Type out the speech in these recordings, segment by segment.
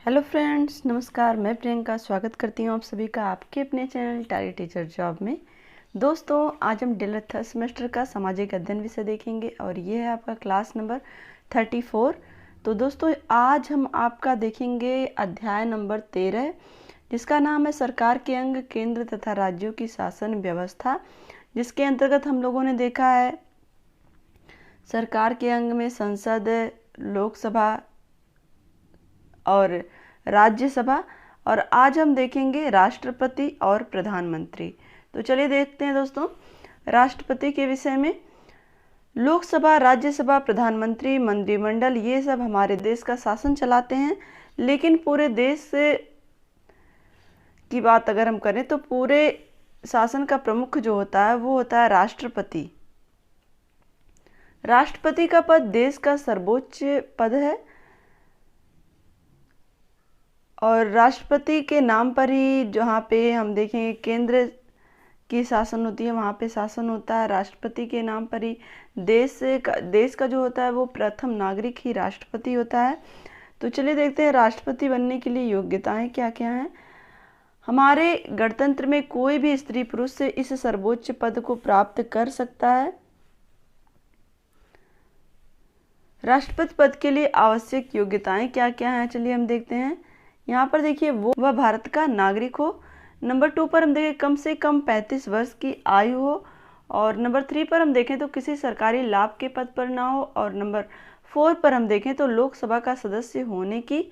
Hello friends, नमस्कार। मैं प्रियंका स्वागत करती हूँ आप सभी का आपके अपने चैनल टैली टीचर जॉब में। दोस्तों, आज हम डीएलएड थर्ड सेमेस्टर का सामाजिक अध्ययन विषय देखेंगे और ये है आपका क्लास नंबर 34। तो दोस्तों, आज हम आपका देखेंगे अध्याय नंबर 13, जिसका नाम है सरकार के अंग केंद्र तथा राज्यों की शासन व्यवस्था, जिसके अंतर्गत हम लोगों ने देखा है सरकार के अंग में संसद, लोकसभा और राज्यसभा, और आज हम देखेंगे राष्ट्रपति और प्रधानमंत्री। तो चलिए देखते हैं दोस्तों, राष्ट्रपति के विषय में लोकसभा, राज्यसभा, प्रधानमंत्री, मंत्रिमंडल, ये सब हमारे देश का शासन चलाते हैं। लेकिन पूरे देश से की बात अगर हम करें तो पूरे शासन का प्रमुख जो होता है वो होता है राष्ट्रपति। राष्ट्रपति का पद देश का सर्वोच्च पद है और राष्ट्रपति के नाम पर ही जहाँ पे हम देखेंगे केंद्र की शासन होती है वहाँ पे शासन होता है। राष्ट्रपति के नाम पर ही देश का जो होता है वो प्रथम नागरिक ही राष्ट्रपति होता है। तो चलिए देखते हैं राष्ट्रपति बनने के लिए योग्यताएं क्या क्या हैं। हमारे गणतंत्र में कोई भी स्त्री पुरुष से इस सर्वोच्च पद को प्राप्त कर सकता है। राष्ट्रपति पद के लिए आवश्यक योग्यताएं क्या क्या हैं, चलिए हम देखते हैं। यहाँ पर देखिए वह भारत का नागरिक हो। नंबर 2 पर हम देखें कम से कम 35 वर्ष की आयु हो। और नंबर 3 पर हम देखें तो किसी सरकारी लाभ के पद पर ना हो। और नंबर 4 पर हम देखें तो लोकसभा का सदस्य होने की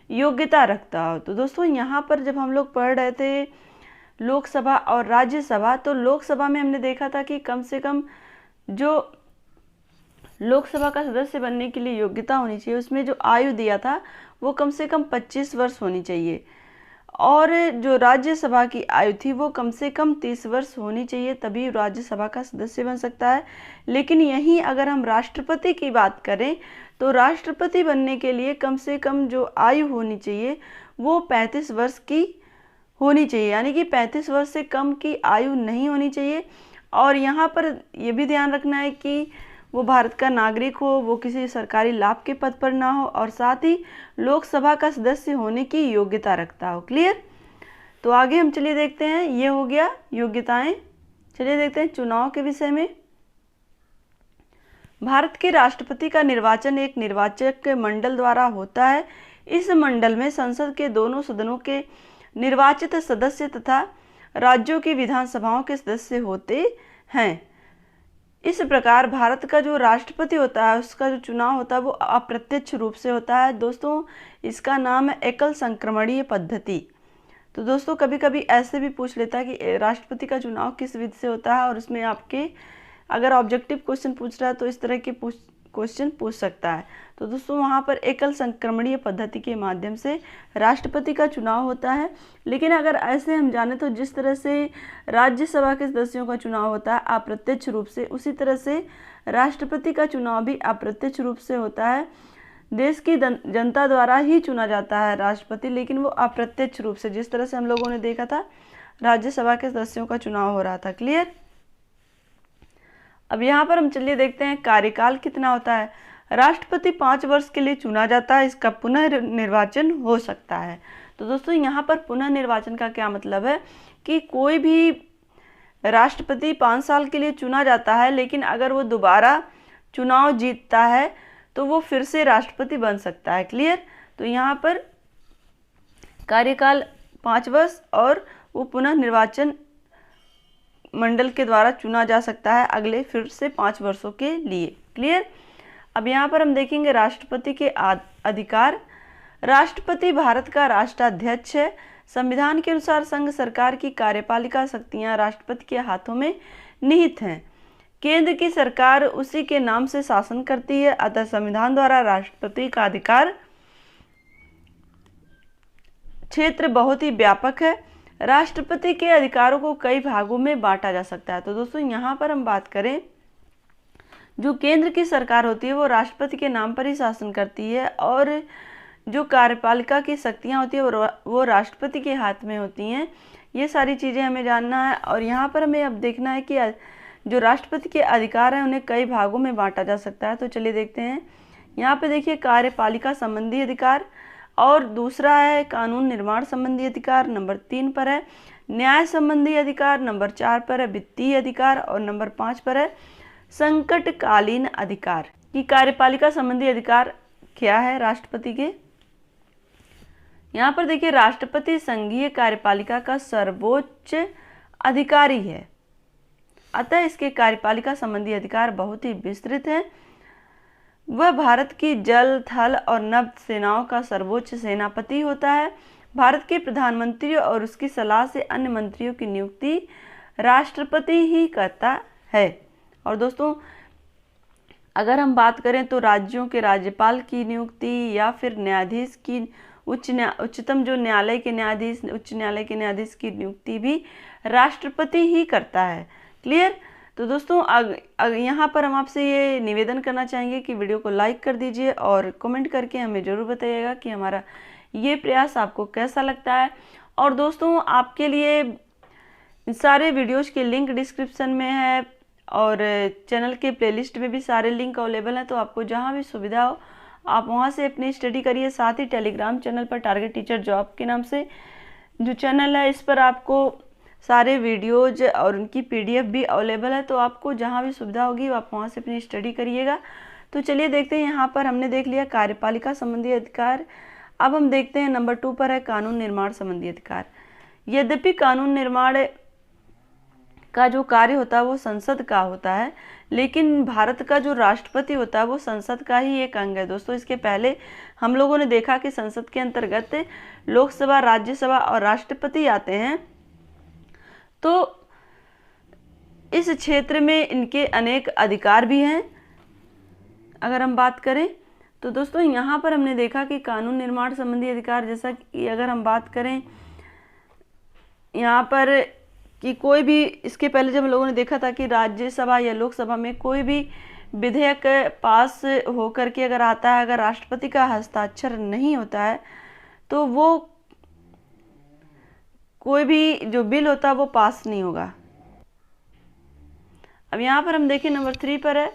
योग्यता रखता हो। तो दोस्तों, यहाँ पर जब हम लोग पढ़ रहे थे लोकसभा और राज्यसभा, तो लोकसभा में हमने देखा था कि कम से कम जो लोकसभा का सदस्य बनने के लिए योग्यता होनी चाहिए, उसमें जो आयु दिया था वो कम से कम 25 वर्ष होनी चाहिए। और जो राज्यसभा की आयु थी वो कम से कम 30 वर्ष होनी चाहिए, तभी राज्यसभा का सदस्य बन सकता है। लेकिन यहीं अगर हम राष्ट्रपति की बात करें तो राष्ट्रपति बनने के लिए कम से कम जो आयु होनी चाहिए वो 35 वर्ष की होनी चाहिए, यानी कि 35 वर्ष से कम की आयु नहीं होनी चाहिए। और यहाँ पर यह भी ध्यान रखना है कि वो भारत का नागरिक हो, वो किसी सरकारी लाभ के पद पर ना हो, और साथ ही लोकसभा का सदस्य होने की योग्यता रखता हो। क्लियर? तो आगे हम चलिए देखते हैं, ये हो गया योग्यताएं। चलिए देखते हैं चुनाव के विषय में। भारत के राष्ट्रपति का निर्वाचन एक निर्वाचक मंडल द्वारा होता है। इस मंडल में संसद के दोनों सदनों के निर्वाचित सदस्य तथा राज्यों की विधानसभाओं के सदस्य होते हैं। इस प्रकार भारत का जो राष्ट्रपति होता है उसका जो चुनाव होता है वो अप्रत्यक्ष रूप से होता है। दोस्तों, इसका नाम है एकल संक्रमणीय पद्धति। तो दोस्तों, कभी कभी ऐसे भी पूछ लेता है कि राष्ट्रपति का चुनाव किस विधि से होता है, और उसमें आपके अगर ऑब्जेक्टिव क्वेश्चन पूछ रहा है तो इस तरह के क्वेश्चन पूछ सकता है। तो दोस्तों, वहाँ पर एकल संक्रमणीय पद्धति के माध्यम से राष्ट्रपति का चुनाव होता है। लेकिन अगर ऐसे हम जाने तो जिस तरह से राज्यसभा के सदस्यों का चुनाव होता है अप्रत्यक्ष रूप से, उसी तरह से राष्ट्रपति का चुनाव भी अप्रत्यक्ष रूप से होता है। देश की जनता द्वारा ही चुना जाता है राष्ट्रपति, लेकिन वो अप्रत्यक्ष रूप से, जिस तरह से हम लोगों ने देखा था राज्यसभा के सदस्यों का चुनाव हो रहा था। क्लियर? अब यहाँ पर हम चलिए देखते हैं कार्यकाल कितना होता है। राष्ट्रपति 5 वर्ष के लिए चुना जाता है, इसका पुनः निर्वाचन हो सकता है। तो दोस्तों, यहाँ पर पुनः निर्वाचन का क्या मतलब है कि कोई भी राष्ट्रपति 5 साल के लिए चुना जाता है, लेकिन अगर वो दोबारा चुनाव जीतता है तो वो फिर से राष्ट्रपति बन सकता है। क्लियर? तो यहाँ पर कार्यकाल 5 वर्ष और वो पुनः निर्वाचन मंडल के द्वारा चुना जा सकता है अगले फिर से 5 वर्षों के लिए। क्लियर? अब यहाँ पर हम देखेंगे राष्ट्रपति के अधिकार। राष्ट्रपति भारत का राष्ट्राध्यक्ष है। संविधान के अनुसार संघ सरकार की कार्यपालिका शक्तियाँ राष्ट्रपति के हाथों में निहित हैं। केंद्र की सरकार उसी के नाम से शासन करती है, अतः संविधान द्वारा राष्ट्रपति का अधिकार क्षेत्र बहुत ही व्यापक है। राष्ट्रपति के अधिकारों को कई भागों में बांटा जा सकता है। तो दोस्तों, यहाँ पर हम बात करें, जो केंद्र की सरकार होती है वो राष्ट्रपति के नाम पर ही शासन करती है, और जो कार्यपालिका की शक्तियाँ होती है वो राष्ट्रपति के हाथ में होती हैं। ये सारी चीज़ें हमें जानना है। और यहाँ पर हमें अब देखना है कि जो राष्ट्रपति के अधिकार हैं उन्हें कई भागों में बांटा जा सकता है। तो चलिए देखते हैं। यहाँ पे देखिए कार्यपालिका संबंधी अधिकार, और दूसरा है कानून निर्माण संबंधी अधिकार, नंबर 3 पर है न्याय संबंधी अधिकार, नंबर 4 पर है वित्तीय अधिकार और नंबर 5 पर है संकटकालीन अधिकार। की कार्यपालिका संबंधी अधिकार क्या है राष्ट्रपति के? यहाँ पर देखिए राष्ट्रपति संघीय कार्यपालिका का सर्वोच्च अधिकारी है, अतः इसके कार्यपालिका संबंधी अधिकार बहुत ही विस्तृत है। वह भारत की जल, थल और नभ सेनाओं का सर्वोच्च सेनापति होता है। भारत के प्रधानमंत्री और उसकी सलाह से अन्य मंत्रियों की नियुक्ति राष्ट्रपति ही करता है। और दोस्तों अगर हम बात करें तो राज्यों के राज्यपाल की नियुक्ति या फिर न्यायाधीश की उच्चतम जो न्यायालय के न्यायाधीश, उच्च न्यायालय के न्यायाधीश की नियुक्ति भी राष्ट्रपति ही करता है। क्लियर? तो दोस्तों यहाँ पर हम आपसे ये निवेदन करना चाहेंगे कि वीडियो को लाइक कर दीजिए और कमेंट करके हमें ज़रूर बताइएगा कि हमारा ये प्रयास आपको कैसा लगता है। और दोस्तों आपके लिए सारे वीडियोज़ के लिंक डिस्क्रिप्शन में है और चैनल के प्लेलिस्ट में भी सारे लिंक अवेलेबल हैं, तो आपको जहाँ भी सुविधा हो आप वहाँ से अपनी स्टडी करिए। साथ ही टेलीग्राम चैनल पर टारगेट टीचर जॉब के नाम से जो चैनल है, इस पर आपको सारे वीडियोज और उनकी PDF भी अवेलेबल है, तो आपको जहाँ भी सुविधा होगी आप वहाँ से अपनी स्टडी करिएगा। तो चलिए देखते हैं, यहाँ पर हमने देख लिया कार्यपालिका संबंधी अधिकार। अब हम देखते हैं नंबर 2 पर है कानून निर्माण संबंधी अधिकार। यद्यपि कानून निर्माण का जो कार्य होता है वो संसद का होता है, लेकिन भारत का जो राष्ट्रपति होता है वो संसद का ही एक अंग है। दोस्तों इसके पहले हम लोगों ने देखा कि संसद के अंतर्गत लोकसभा, राज्यसभा और राष्ट्रपति आते हैं, तो इस क्षेत्र में इनके अनेक अधिकार भी हैं। अगर हम बात करें तो दोस्तों यहाँ पर हमने देखा कि कानून निर्माण संबंधी अधिकार, जैसा कि अगर हम बात करें यहाँ पर कि कोई भी, इसके पहले जब हम लोगों ने देखा था कि राज्यसभा या लोकसभा में कोई भी विधेयक पास होकर के अगर आता है, अगर राष्ट्रपति का हस्ताक्षर नहीं होता है तो वो कोई भी जो बिल होता है वो पास नहीं होगा। अब यहाँ पर हम देखें नंबर 3 पर है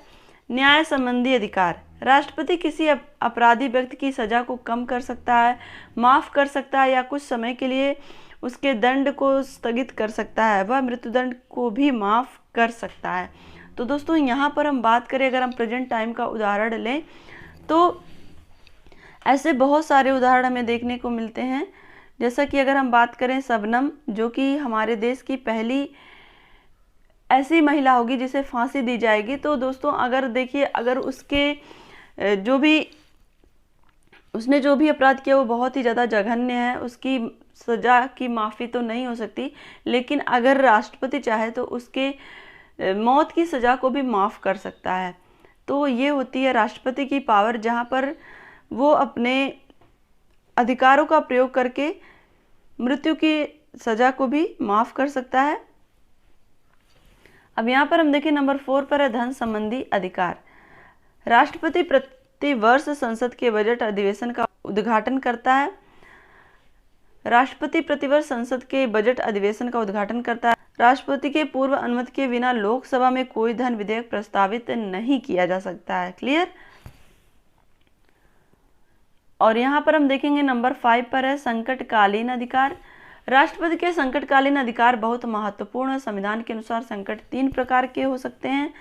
न्याय संबंधी अधिकार। राष्ट्रपति किसी अपराधी व्यक्ति की सजा को कम कर सकता है, माफ़ कर सकता है या कुछ समय के लिए उसके दंड को स्थगित कर सकता है। वह मृत्युदंड को भी माफ़ कर सकता है। तो दोस्तों यहाँ पर हम बात करें, अगर हम प्रेजेंट टाइम का उदाहरण लें तो ऐसे बहुत सारे उदाहरण हमें देखने को मिलते हैं। जैसा कि अगर हम बात करें शबनम, जो कि हमारे देश की पहली ऐसी महिला होगी जिसे फांसी दी जाएगी। तो दोस्तों अगर देखिए, अगर उसने जो भी अपराध किया वो बहुत ही ज़्यादा जघन्य है, उसकी सज़ा की माफ़ी तो नहीं हो सकती, लेकिन अगर राष्ट्रपति चाहे तो उसके मौत की सज़ा को भी माफ़ कर सकता है। तो ये होती है राष्ट्रपति की पावर, जहाँ पर वो अपने अधिकारों का प्रयोग करके मृत्यु की सज़ा को भी माफ़ कर सकता है। अब यहाँ पर हम देखें नंबर 4 पर है धन संबंधी अधिकार। राष्ट्रपति प्रति वर्ष संसद के बजट अधिवेशन का उद्घाटन करता है। राष्ट्रपति प्रतिवर्ष संसद के बजट अधिवेशन का उद्घाटन करता है। राष्ट्रपति के पूर्व अनुमति के बिना लोकसभा में कोई धन विधेयक प्रस्तावित नहीं किया जा सकता है। क्लियर? और यहाँ पर हम देखेंगे नंबर 5 पर है संकटकालीन अधिकार। राष्ट्रपति के संकटकालीन अधिकार बहुत महत्वपूर्ण है। संविधान के अनुसार संकट 3 प्रकार के हो सकते हैं।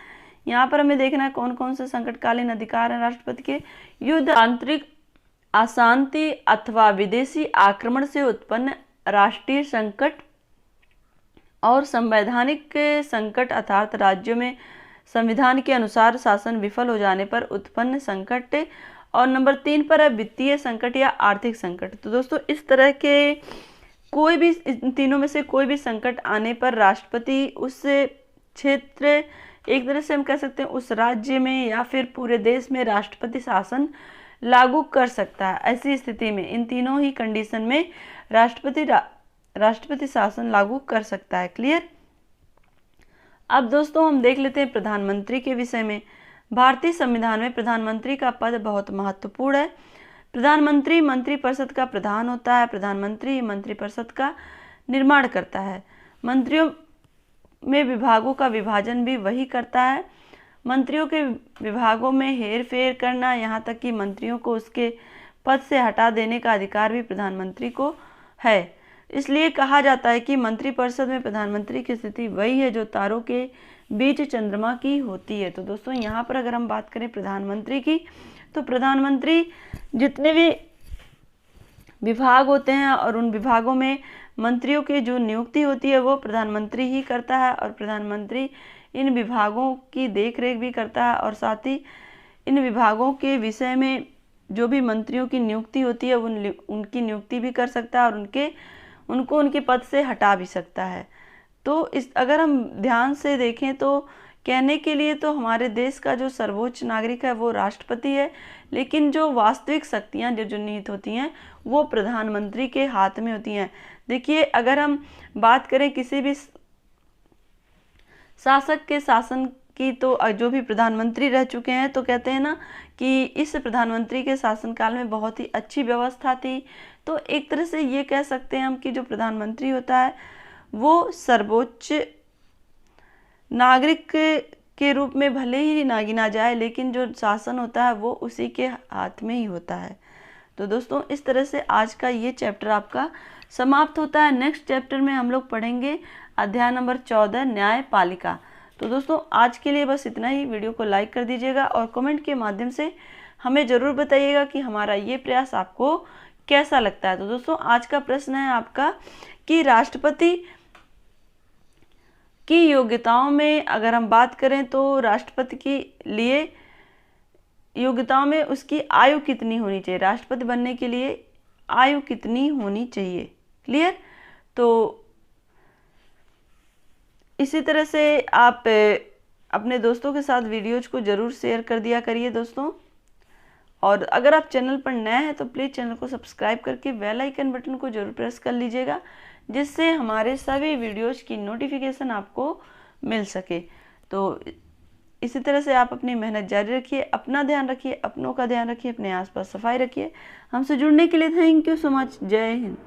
यहाँ पर हमें देखना है कौन कौन से संकटकालीन अधिकार हैं राष्ट्रपति के। युद्ध, आंतरिक अशांति अथवा विदेशी आक्रमण से उत्पन्न राष्ट्रीय संकट और संवैधानिक संकट, अर्थात राज्यों में संविधान के अनुसार शासन विफल हो जाने पर उत्पन्न संकट। और नंबर 3 पर है वित्तीय संकट या आर्थिक संकट। तो दोस्तों इस तरह के कोई भी, इन तीनों में से कोई भी संकट आने पर राष्ट्रपति उस क्षेत्र, एक तरह से हम कह सकते हैं उस राज्य में या फिर पूरे देश में राष्ट्रपति शासन लागू कर सकता है। ऐसी स्थिति में इन तीनों ही कंडीशन में राष्ट्रपति शासन लागू कर सकता है। क्लियर? अब दोस्तों हम देख लेते हैं प्रधानमंत्री के विषय में। भारतीय संविधान में प्रधानमंत्री का पद बहुत महत्वपूर्ण है। प्रधानमंत्री मंत्रिपरिषद का प्रधान होता है। प्रधानमंत्री मंत्रिपरिषद का निर्माण करता है। मंत्रियों में विभागों का विभाजन भी वही करता है। मंत्रियों के विभागों में हेर फेर करना, यहाँ तक कि मंत्रियों को उसके पद से हटा देने का अधिकार भी प्रधानमंत्री को है। इसलिए कहा जाता है कि मंत्रिपरिषद में प्रधानमंत्री की स्थिति वही है जो तारों के बीच चंद्रमा की होती है। तो दोस्तों यहाँ पर अगर हम बात करें प्रधानमंत्री की, तो प्रधानमंत्री जितने भी विभाग होते हैं और उन विभागों में मंत्रियों की जो नियुक्ति होती है वो प्रधानमंत्री ही करता है, और प्रधानमंत्री इन विभागों की देखरेख भी करता है, और साथ ही इन विभागों के विषय में जो भी मंत्रियों की नियुक्ति होती है उनकी नियुक्ति भी कर सकता है और उनको उनके पद से हटा भी सकता है। तो अगर हम ध्यान से देखें तो कहने के लिए तो हमारे देश का जो सर्वोच्च नागरिक है वो राष्ट्रपति है, लेकिन जो वास्तविक शक्तियां जो निहित होती हैं वो प्रधानमंत्री के हाथ में होती हैं। देखिए, अगर हम बात करें किसी भी शासक के शासन की, तो जो भी प्रधानमंत्री रह चुके हैं तो कहते हैं ना कि इस प्रधानमंत्री के शासनकाल में बहुत ही अच्छी व्यवस्था थी। तो एक तरह से ये कह सकते हैं हम कि जो प्रधानमंत्री होता है वो सर्वोच्च नागरिक के रूप में भले ही ना गिना जाए, लेकिन जो शासन होता है वो उसी के हाथ में ही होता है। तो दोस्तों इस तरह से आज का ये चैप्टर आपका समाप्त होता है। नेक्स्ट चैप्टर में हम लोग पढ़ेंगे अध्याय नंबर 14 न्यायपालिका। तो दोस्तों आज के लिए बस इतना ही। वीडियो को लाइक कर दीजिएगा और कमेंट के माध्यम से हमें ज़रूर बताइएगा कि हमारा ये प्रयास आपको कैसा लगता है। तो दोस्तों आज का प्रश्न है आपका कि राष्ट्रपति की योग्यताओं में अगर हम बात करें तो राष्ट्रपति के लिए योग्यताओं में उसकी आयु कितनी होनी चाहिए, राष्ट्रपति बनने के लिए आयु कितनी होनी चाहिए। क्लियर? तो इसी तरह से आप अपने दोस्तों के साथ वीडियोज को ज़रूर शेयर कर दिया करिए दोस्तों। और अगर आप चैनल पर नए हैं तो प्लीज़ चैनल को सब्सक्राइब करके बेल आइकन बटन को जरूर प्रेस कर लीजिएगा, जिससे हमारे सभी वीडियोज की नोटिफिकेशन आपको मिल सके। तो इसी तरह से आप अपनी मेहनत जारी रखिए, अपना ध्यान रखिए, अपनों का ध्यान रखिए, अपने आसपास सफाई रखिए। हमसे जुड़ने के लिए थैंक यू सो मच। जय हिंद।